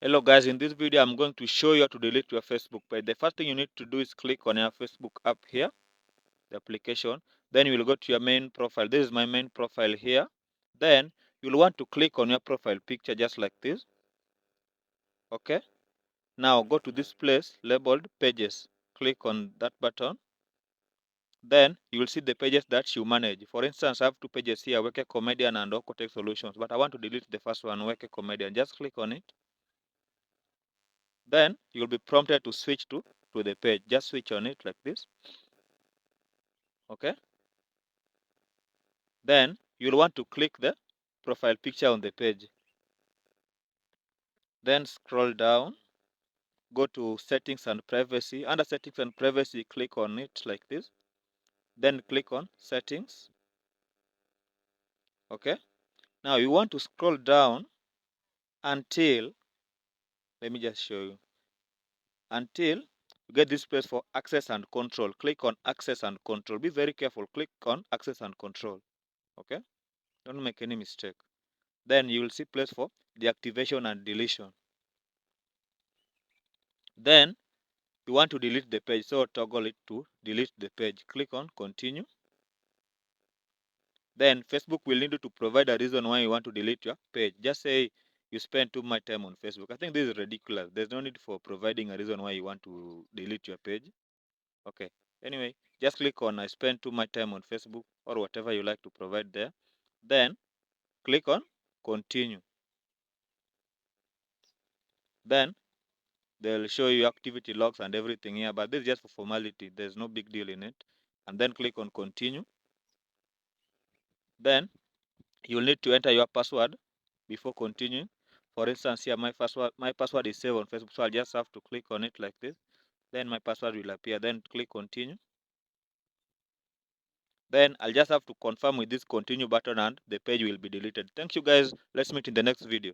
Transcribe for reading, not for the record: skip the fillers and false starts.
Hello guys, in this video I'm going to show you how to delete your Facebook page. The first thing you need to do is click on your Facebook app here, the application. Then you will go to your main profile. This is my main profile here. Then you'll want to click on your profile picture just like this. Okay. Now go to this place labeled pages. Click on that button. Then you will see the pages that you manage. For instance, I have two pages here, Weke Comedian and Okotech Solutions, but I want to delete the first one, Weke Comedian. Just click on it. Then you'll be prompted to switch to the page. Just switch on it like this. Okay. Then you'll want to click the profile picture on the page. Then scroll down, go to settings and privacy. Under settings and privacy, click on it like this. Then click on settings. Okay. Now you want to scroll down until, let me just show you, until you get this place for access and control. Click on access and control. Be very careful. Click on access and control. Okay. Don't make any mistake. Then you will see place for deactivation and deletion. Then you want to delete the page, so toggle it to delete the page. Click on continue. Then Facebook will need you to provide a reason why you want to delete your page. Just say you spend too much time on Facebook. I think this is ridiculous. There's no need for providing a reason why you want to delete your page. Okay. Anyway, just click on I spend too much time on Facebook or whatever you like to provide there. Then click on continue. Then they'll show you activity logs and everything here, but this is just for formality. There's no big deal in it. And then click on continue. Then you'll need to enter your password before continuing. For instance, here my password is saved on Facebook, so I'll just have to click on it like this. Then my password will appear. Then click continue. Then I'll just have to confirm with this continue button and the page will be deleted. Thank you guys. Let's meet in the next video.